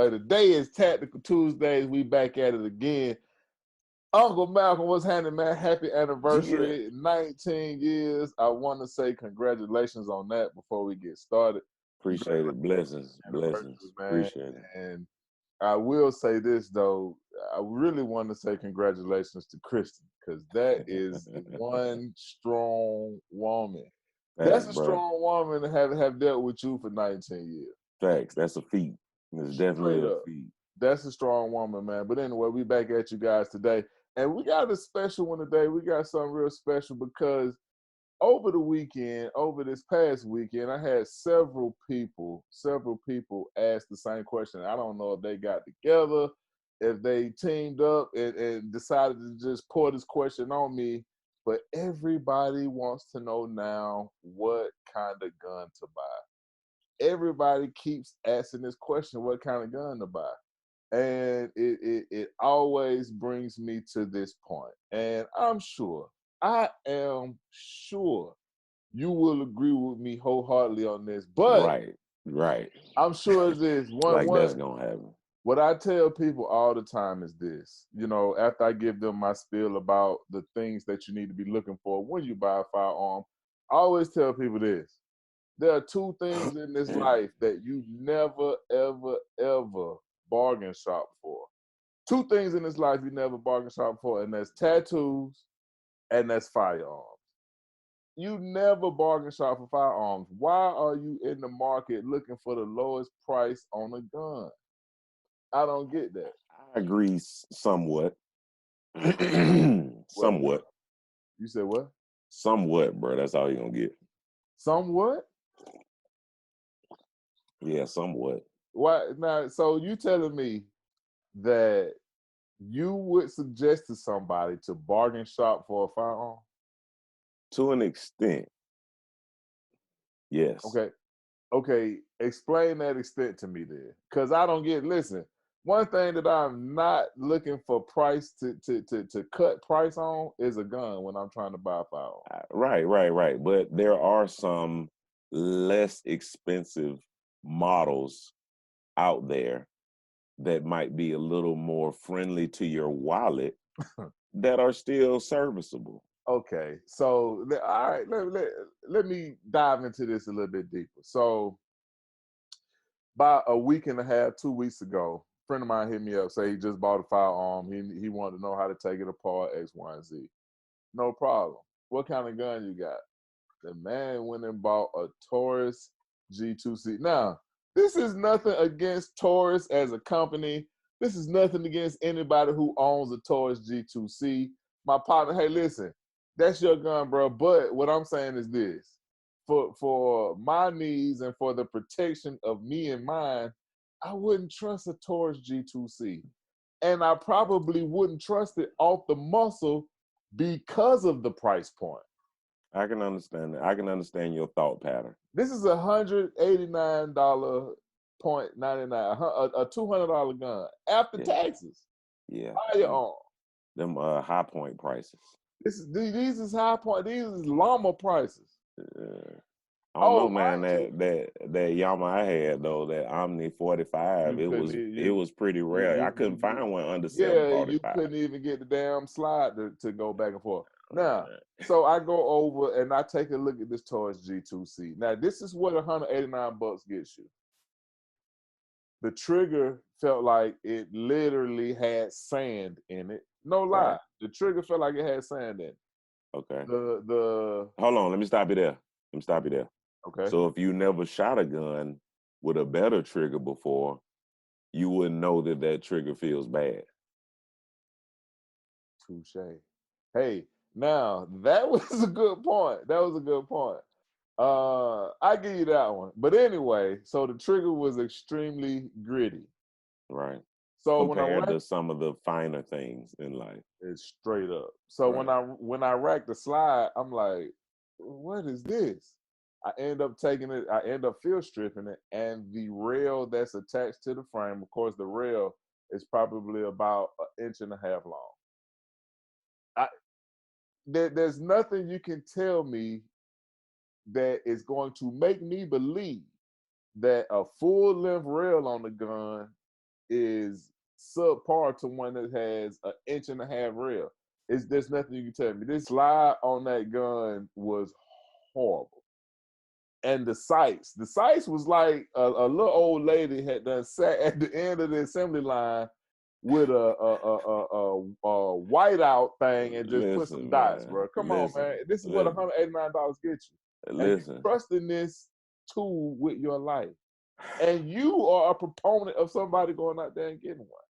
anyway, today is Tactical Tuesdays. We back at it again. Uncle Malcolm, what's happening, man? Happy anniversary, 19 years. I want to say congratulations on that before we get started. Appreciate it. Blessings. Man. Appreciate it. And I will say this, though. I really want to say congratulations to Kristen, because that is one strong woman. That's a strong woman to have dealt with you for 19 years. Facts. That's a feat. It's definitely a feat. That's a strong woman, man. But anyway, we back at you guys today. And we got a special one today. We got something real special because over this past weekend, I had several people ask the same question. I don't know if they got together, if they teamed up and decided to just pour this question on me. But everybody wants to know now what kind of gun to buy. Everybody keeps asking this question, what kind of gun to buy? And it always brings me to this point. And I am sure you will agree with me wholeheartedly on this. But right. I'm sure it's this. That's going to happen. What I tell people all the time is this, after I give them my spiel about the things that you need to be looking for when you buy a firearm, I always tell people this. There are two things in this life that you never, ever, ever bargain shop for. Two things in this life you never bargain shop for, and that's tattoos and that's firearms. You never bargain shop for firearms. Why are you in the market looking for the lowest price on a gun? I don't get that. I agree somewhat. Somewhat. You said what? Somewhat, bro. That's all you're going to get. Somewhat? Yeah, somewhat. Why now? So you telling me that you would suggest to somebody to bargain shop for a firearm? To an extent, yes. Okay. Explain that extent to me then, because I don't get. Listen, one thing that I'm not looking for price to cut price on is a gun when I'm trying to buy a firearm. Right. But there are some less expensive models out there that might be a little more friendly to your wallet that are still serviceable. Okay, so all right, let me dive into this a little bit deeper. So about a week and a half, 2 weeks ago, a friend of mine hit me up, say he just bought a firearm. He wanted to know how to take it apart, X, Y, and Z. No problem. What kind of gun you got? The man went and bought a Taurus G2C. Now, this is nothing against Taurus as a company. This is nothing against anybody who owns a Taurus G2C. My partner, hey, listen, that's your gun, bro. But what I'm saying is this. For my needs and for the protection of me and mine, I wouldn't trust a Taurus G2C. And I probably wouldn't trust it off the muscle because of the price point. I can understand that. I can understand your thought pattern. This is $189.99, a $200 gun after taxes. Yeah. Firearm. Them high point prices. These is high point. These is llama prices. I don't know, man. That Yamaha I had though, that Omni 45, it was pretty rare. I couldn't find one under $745. You couldn't even get the damn slide to go back and forth. Now, so I go over and I take a look at this Taurus G2C. Now, this is what $189 gets you. The trigger felt like it literally had sand in it. No lie. Right. The trigger felt like it had sand in it. Okay. Hold on, let me stop you there. Okay. So if you never shot a gun with a better trigger before, you wouldn't know that trigger feels bad. Touche. Hey, now that was a good point. I give you that one. But anyway, so the trigger was extremely gritty. Right. So compared to some of the finer things in life. It's straight up. So right. when I racked the slide, I'm like, what is this? I end up taking it, I end up field stripping it, and the rail that's attached to the frame, of course, the rail is probably about 1.5 inches long. There's nothing you can tell me that is going to make me believe that a full-length rail on the gun is subpar to one that has an inch and a half rail. There's nothing you can tell me. This slide on that gun was horrible. And the sights was like a little old lady had done sat at the end of the assembly line with a whiteout thing and just put some Listen, dots, man. bro. Come on, man. This is what $189 gets you. And you Listen. trusting this tool with your life. And you are a proponent of somebody going out there and getting one.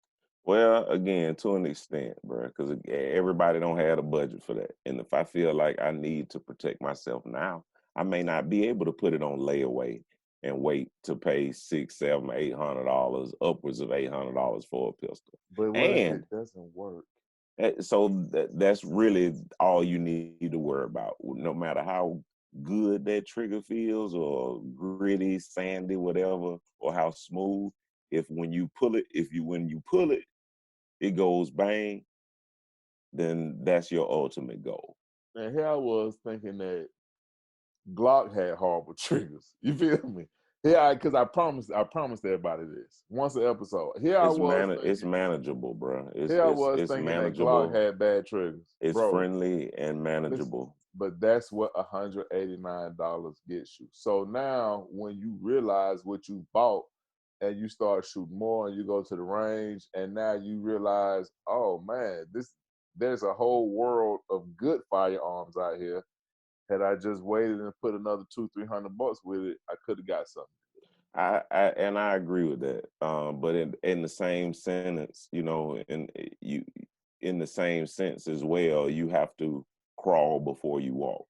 Well, again, to an extent, bro, because everybody don't have a budget for that. And if I feel like I need to protect myself now, I may not be able to put it on layaway and wait to pay $600, $700, $800, upwards of $800 for a pistol. But what if And it doesn't work? so that's really all you need to worry about. No matter how good that trigger feels, or gritty, sandy, whatever, or how smooth, when you pull it, it goes bang, then that's your ultimate goal. And here I was thinking that Glock had horrible triggers. You feel me? Yeah, because I promised everybody this once an episode. It's manageable, bro. It's It's thinking that Glock manageable. had bad triggers. It's Bro, friendly and listen, manageable. but that's what $189 gets you. So now when you realize what you bought and you start shooting more and you go to the range and now you realize, oh man, there's a whole world of good firearms out here. Had I just waited and put another $200-300 with it, I could have got something. I agree with that. But in the same sentence, in the same sense as well, you have to crawl before you walk.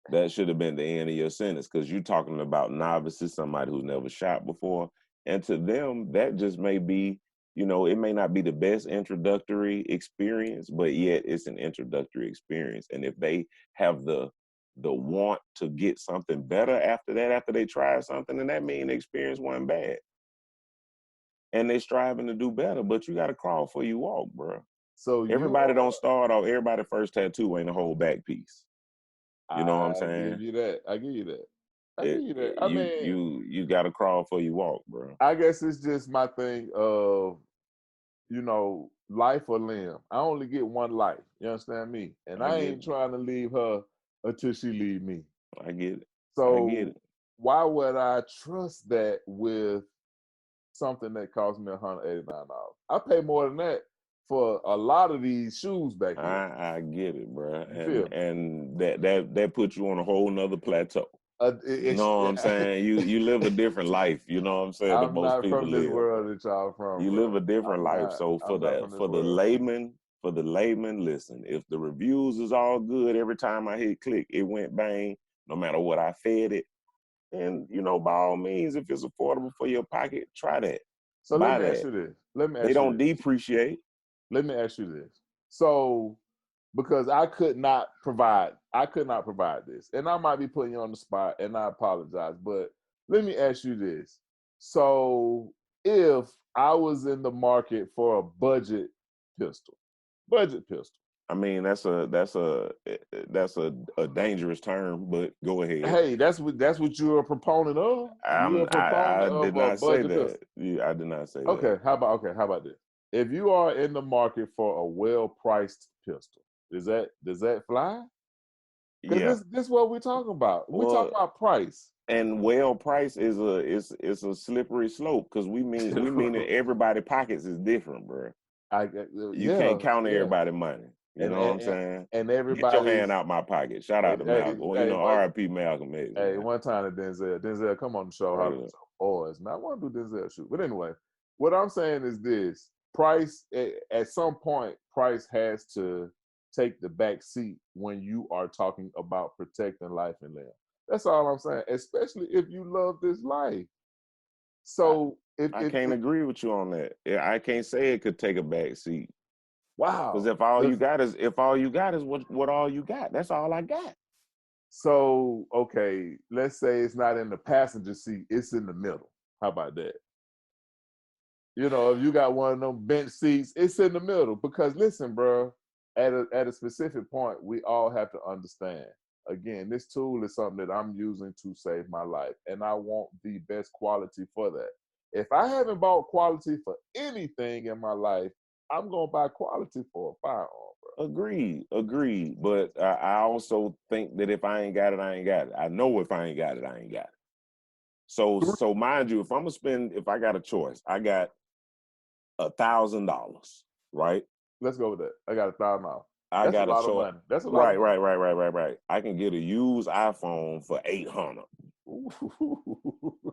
That should have been the end of your sentence, because you're talking about novices, somebody who's never shot before. And to them, that just may be, it may not be the best introductory experience, but yet it's an introductory experience. And if they have the want to get something better after that, after they try something, then that means the experience wasn't bad. And they're striving to do better, but you got to crawl before you walk, bro. So everybody don't start off, everybody's first tattoo ain't a whole back piece. You know what I'm saying? I give you that. I mean, you got to crawl before you walk, bro. I guess it's just my thing of, life or limb. I only get one life. You understand me? And I ain't trying to leave her until she leave me. I get it. So I get it. Why would I trust that with something that cost me $189? I pay more than that for a lot of these shoes back here. I get it, bro. And that puts you on a whole nother plateau. You know what I'm saying? You live a different life. You know what I'm saying? I'm not from this world that y'all from. You live a different life. So for the layman, listen, if the reviews is all good, every time I hit click, it went bang, no matter what I fed it. And by all means, if it's affordable for your pocket, try that. So let me ask you this. They don't depreciate. Let me ask you this. So, because I could not provide this, and I might be putting you on the spot, and I apologize, but let me ask you this. So, if I was in the market for a budget pistol. I mean, that's a dangerous term, but go ahead. Hey, that's what you're a proponent of. You're a proponent I did not say that. I did not say that. Okay, how about this? If you are in the market for a well-priced pistol, does that fly? Because this is what we're talking about. We're talking about price. And well priced is a slippery slope, because we mean that everybody's pockets is different, bro. You can't count everybody's money. You know what I'm saying? And everybody get your hand out my pocket. Shout out to Malcolm. R.I.P. Malcolm X. Hey, one time to Denzel, come on the show. Boys, man, I want to do Denzel shoot. But anyway, what I'm saying is this: price at some point, price has to take the back seat when you are talking about protecting life and limb. That's all I'm saying. Especially if you love this life. So I can't agree with you on that. I can't say it could take a back seat. Wow. Because if all you got is what all you got, that's all I got. So, okay, let's say it's not in the passenger seat, it's in the middle. How about that? If you got one of them bench seats, it's in the middle. Because listen, bro, at a specific point, we all have to understand. Again, this tool is something that I'm using to save my life, and I want the best quality for that. If I haven't bought quality for anything in my life, I'm gonna buy quality for a firearm, bro. Agreed. But I also think that if I ain't got it, I ain't got it. I know if I ain't got it, I ain't got it. So mind you, if I got a choice, I got $1,000, right? Let's go with that. I got $1,000. I That's a got a lot of choice. money. That's a lot Right, of money. right. I can get a used iPhone for $800.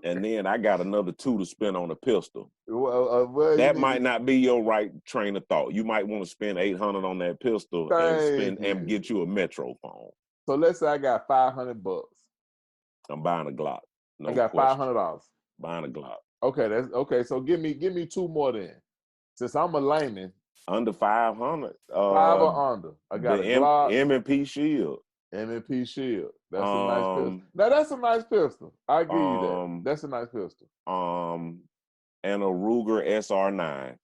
And then I got another $200 to spend on a pistol. Well, that might not be your right train of thought. You might want to spend $800 on that pistol and get you a Metro phone. So let's say I got $500. I'm buying a Glock. No I got question. $500. Buying a Glock. Okay, that's okay. So give me two more then. Since I'm a layman. Under 500. 5 or under. I got a Glock. M&P Shield. M&P Shield. That's a nice pistol. Now that's a nice pistol. I give you that. That's a nice pistol. And a Ruger SR9.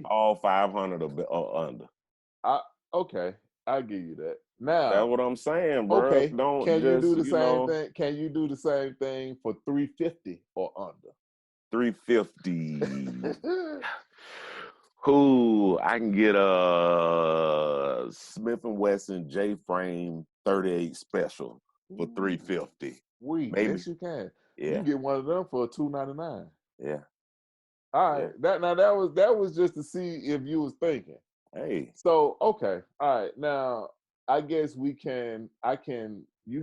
All 500 or under. Okay, I give you that. Now that's what I'm saying, bro. Okay, Don't can you do the same know, thing? Can you do the same thing for $350 or under? $350. Who I can get a Smith & Wesson J-frame 38 special for $350. Maybe. Yes, you can. Yeah. You can get one of them for $299. Yeah. All right. Yeah. That was just to see if you was thinking. Hey. So okay. All right. Now I guess you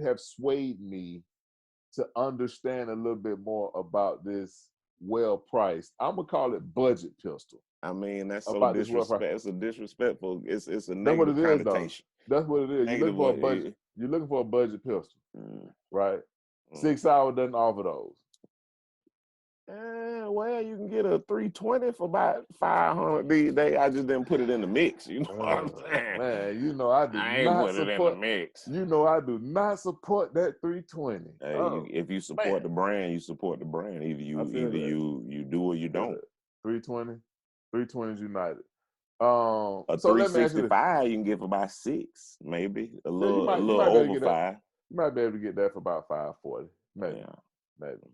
have swayed me to understand a little bit more about this well-priced. I'm gonna call it budget pistol. I mean, that's so disrespectful. It's a disrespectful. It's a negative connotation. That's what it is. You're looking for a budget. You're looking for a budget pistol, right? 6 Hour doesn't offer those. Well, you can get a 320 for about 500 these days. I just didn't put it in the mix. You know what I'm saying? Man, you know I do not support it in the mix. You know I do not support that 320. Hey, if you support the brand, you support the brand. Either you do or you don't. 320, 320's United. A 365 you can get for about 6, maybe a little over 5. You might be able to get that for about 540, maybe. Yeah. Maybe.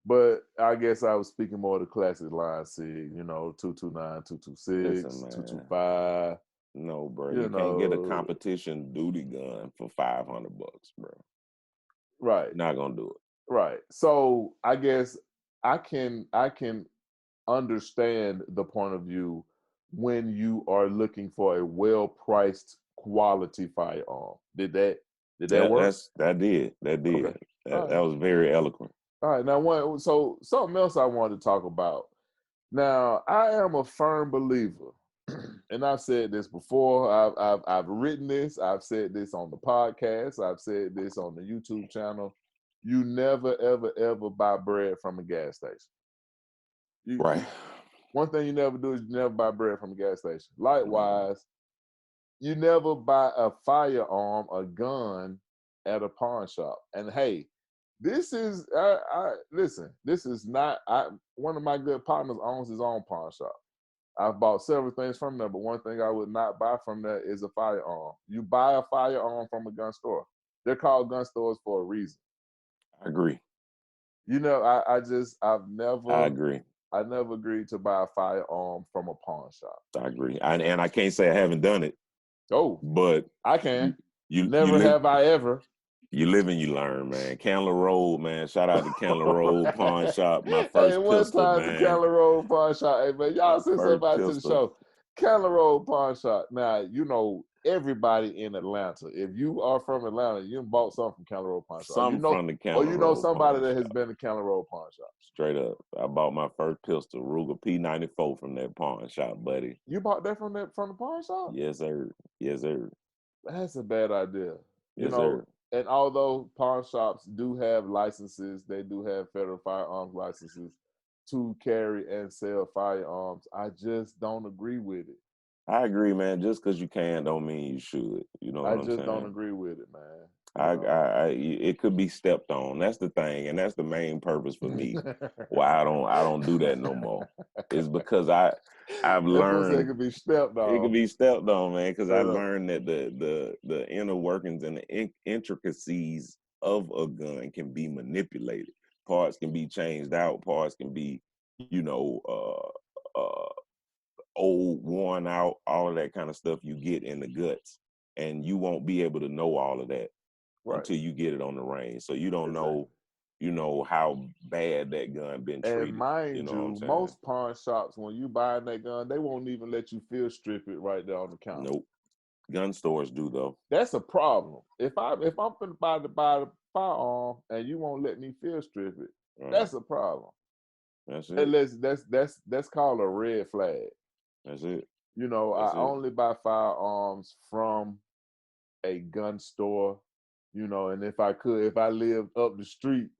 But I guess I was speaking more of the classic line, SIG, 229, 226, 225. No, bro. You can't get a competition duty gun for $500, bro. Right. Not gonna do it. Right. So I guess I can understand the point of view when you are looking for a well-priced quality firearm. Did that work? That did. Okay. That was very eloquent. All right, now so something else I wanted to talk about. Now, I am a firm believer, and I've said this before. I've written this. I've said this on the podcast. I've said this on the YouTube channel. You never, ever, ever buy bread from a gas station. Right. One thing you never do is you never buy bread from a gas station. Likewise, you never buy a firearm, a gun, at a pawn shop. And hey, this is listen. This is not. One of my good partners owns his own pawn shop. I've bought several things from there, but one thing I would not buy from there is a firearm. You buy a firearm from a gun store. They're called gun stores for a reason. I agree. I've never. I agree. I never agreed to buy a firearm from a pawn shop. I agree, and I can't say I haven't done it. Oh, but I can. Have I ever. You live and you learn, man. Candler Road, man. Shout out to Candler Road Pawn Shop. My first pistol, man. Candler Road Pawn Shop. Hey, man, y'all send somebody to the show. Candler Road Pawn Shop. Now, everybody in Atlanta. If you are from Atlanta, you bought something from Candler Road Pawn Shop. From the Candler Road somebody that has been to Candler Road Pawn Shop. Straight up. I bought my first pistol, Ruger P94 from that pawn shop, buddy. You bought that from the pawn shop? Yes, sir. Yes, sir. That's a bad idea. Yes, sir. And although pawn shops do have licenses, they do have federal firearms licenses to carry and sell firearms. I just don't agree with it. I agree, man. Just because you can don't mean you should. You know what I'm saying? I just don't agree with it, man. It could be stepped on. That's the thing, and that's the main purpose for me. Why I don't do that no more. It's because I've learned it could be stepped on. It could be stepped on, man. Because I learned that the inner workings and the intricacies of a gun can be manipulated. Parts can be changed out. Parts can be, you know, old, worn out, all of that kind of stuff you get in the guts. And you won't be able to know all of that until you get it on the range. So you don't know, you know, how bad that gun been treated. And mind you know what I'm you, saying? most pawn shops, when you buy that gun, they won't even let you field strip it right there on the counter. Nope. Gun stores do though. That's a problem. If I'm gonna buy the firearm and you won't let me field strip it, that's a problem. That's it. That's called a red flag. That's it. You know, That's I only buy firearms from a gun store, you know, and if I lived up the street,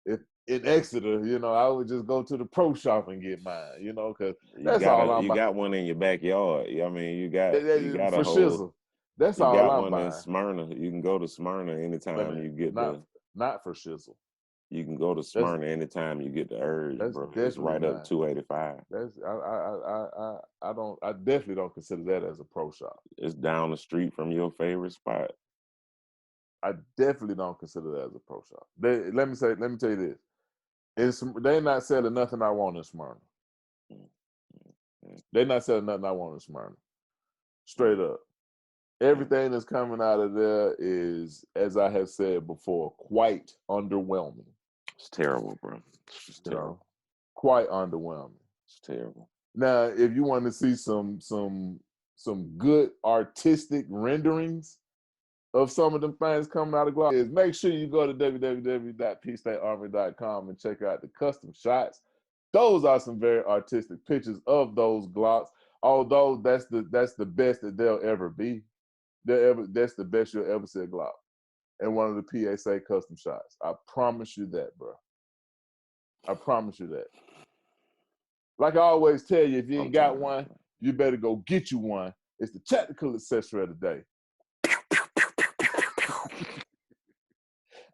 if in Exeter, you know, I would just go to the pro shop and get mine, you know, because that's all I'm You buying. got one in your backyard. I mean, you got For a whole shizzle. That's you all got I'm one buying. in Smyrna. You can go to Smyrna anytime you get not for shizzle. You can go to Smyrna anytime you get the urge, bro. It's right up 285. I definitely don't consider that as a pro shop. It's down the street from your favorite spot. I definitely don't consider that as a pro shop. Let me tell you this. They're not selling nothing I want in Smyrna. They're not selling nothing I want in Smyrna. Straight up. Everything that's coming out of there is, as I have said before, quite underwhelming. It's terrible, bro. It's terrible. Quite underwhelming. It's terrible. Now, if you want to see some good artistic renderings of some of them things coming out of Glock, is make sure you go to www.peacestatearmory.com and check out the custom shots. Those are some very artistic pictures of those Glocks. Although that's the best that they'll ever be. That's the best you'll ever see a Glock. And one of the PSA custom shots. I promise you that, bro. I promise you that. Like I always tell you, if you ain't got one, you better go get you one. It's the tactical accessory of the day.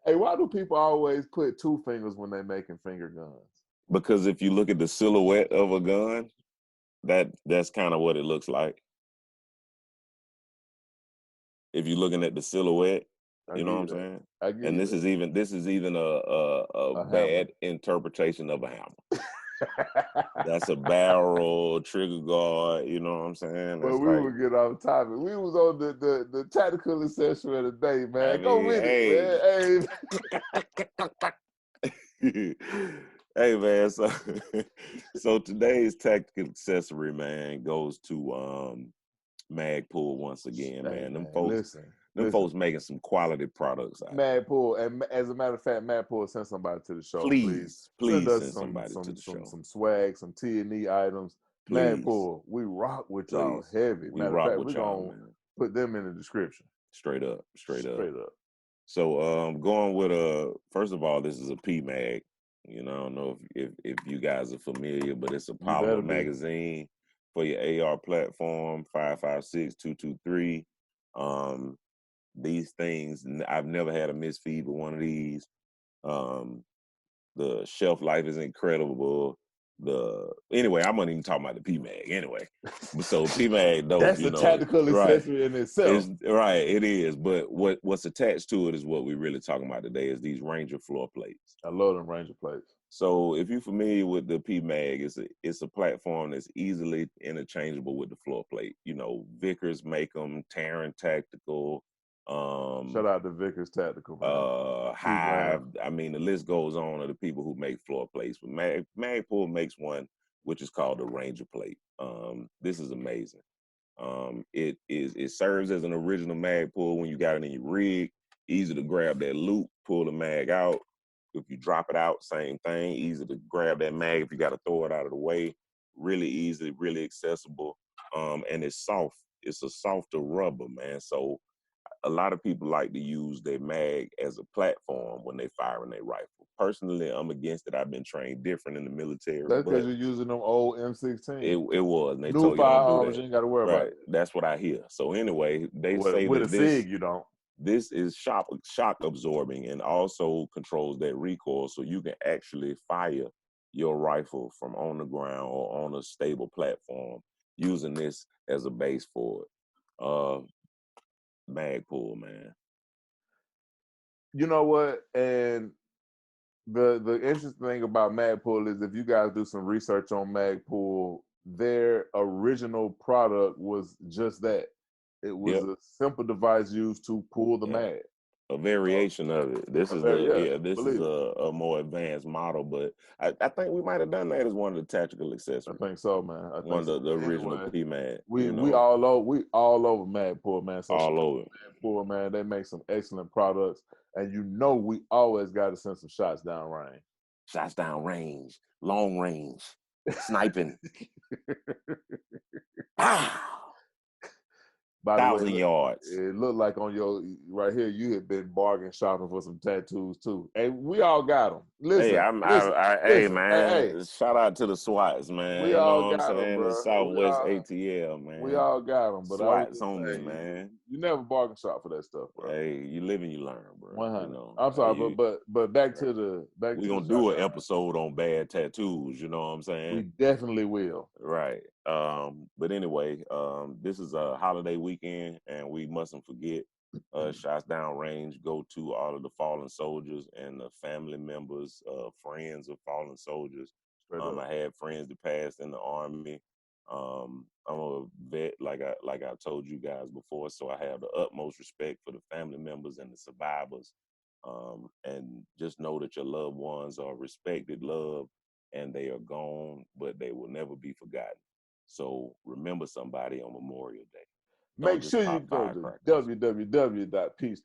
Hey, why do people always put two fingers when they're making finger guns? Because if you look at the silhouette of a gun, that's kind of what it looks like. If you're looking at the silhouette, you know what I'm saying? And this is even a bad interpretation of a hammer. That's a barrel, trigger guard, you know what I'm saying? But we would get off topic. We was on the tactical accessory of the day, man. Go with it, man. Hey man, so today's tactical accessory, man, goes to Magpul once again, man. Them folks making some quality products out. Magpul, and as a matter of fact, Magpul, send somebody to the show, please. Send us some swag, some T&E items. Magpul, we rock with y'all heavy. Matter of fact, we're gonna put them in the description. Straight up. So going with first of all, this is a PMag. You know, I don't know if you guys are familiar, but it's a polymer magazine for your AR platform, 5.56, 223. These things, I've never had a misfeed with one of these. The shelf life is incredible. Anyway, I'm not even talking about the PMag anyway. So PMag, though, that's a tactical accessory in itself. It is. But what's attached to it is what we're really talking about today, is these Ranger floor plates. I love them Ranger plates. So if you're familiar with the PMag, it's a platform that's easily interchangeable with the floor plate. You know, Vickers make them, Terran Tactical. Shout out to Vickers Tactical, man. Hive. I mean, the list goes on of the people who make floor plates. But Magpul makes one which is called the Ranger plate. This is amazing. It serves as an original Magpul when you got it in your rig. Easy to grab that loop, pull the mag out. If you drop it out, same thing. Easy to grab that mag if you got to throw it out of the way. Really easy, really accessible. And it's soft. It's a softer rubber, man. So a lot of people like to use their mag as a platform when they firing their rifle. Personally, I'm against it. I've been trained different in the military. That's because you're using them old M16. It was. And they New told you don't do that. You ain't got to worry about it. That's what I hear. So anyway, they say with that a SIG, you don't. This is shock absorbing and also controls that recoil, so you can actually fire your rifle from on the ground or on a stable platform using this as a base for it. Magpul, man. You know what? And The interesting thing about Magpul is if you guys do some research on Magpul, their original product was just that. It was Yep. a simple device used to pull the Yeah. mag. A variation of it. This is this is Believe it. a more advanced model, but I think we might have done that as one of the tactical I accessories. think so, man. I One think so. of the But original anyway, PMAG, we all over Magpul, man. So shout all out over. to Magpul, man. They make some excellent products, and you know we always got to send some shots down range. Shots down range, long range, sniping. Pow! By the way, 1,000 yards. it looked like on your right here you had been bargain shopping for some tattoos too. Hey, we all got them. Hey, hey Listen. Hey, man, shout out to the SWATs, man. we You all know what I'm got them, saying? The bro. Southwest ATL, We man. all got them. But I was SWATs just on me, saying, man. you never bargain shop for that stuff, bro. Hey, you live and you learn, bro. 100. You know. I'm sorry, but back to the We're shot gonna do an down. episode on bad tattoos, you know what I'm We saying? definitely will. Right. But anyway, this is a holiday weekend and we mustn't forget shots down range go to all of the fallen soldiers and the family members, friends of fallen soldiers. I had friends that passed in the Army. I'm a vet, like I told you guys before, so I have the utmost respect for the family members and the survivors. And just know that your loved ones are respected, loved, and they are gone, but they will never be forgotten. So remember somebody on Memorial Day. Don't Make just sure you pop go to firecrackers.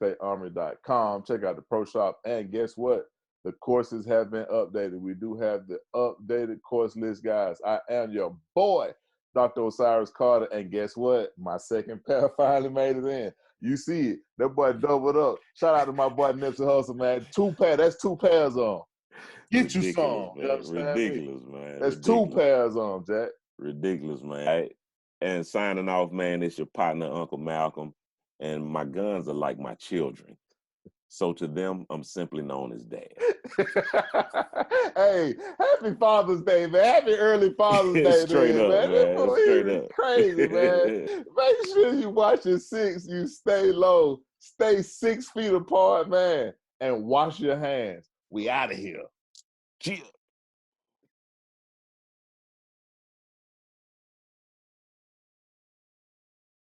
www.peacestatearmory.com. Check out the pro shop. And guess what? The courses have been updated. We do have the updated course list, guys. I am your boy, Dr. Osiris Carter. And guess what? My second pair finally made it in. You see it. That boy doubled up. Shout out to my boy Nipsey Hussle, man. 2 pair. That's 2 pairs on. Get you Ridiculous, some. You man. understand me? Ridiculous, man. That's 2 Ridiculous. pairs on, Jack. Ridiculous, man. Right. And signing off, man, it's your partner, Uncle Malcolm. And my guns are like my children. So to them, I'm simply known as Dad. Hey, happy Father's Day, man. Happy early Father's Day, Straight man. up, man. Straight up. Crazy, man. Make sure you watch your 6. You stay low. Stay 6 feet apart, man. And wash your hands. We out of here. Cheers.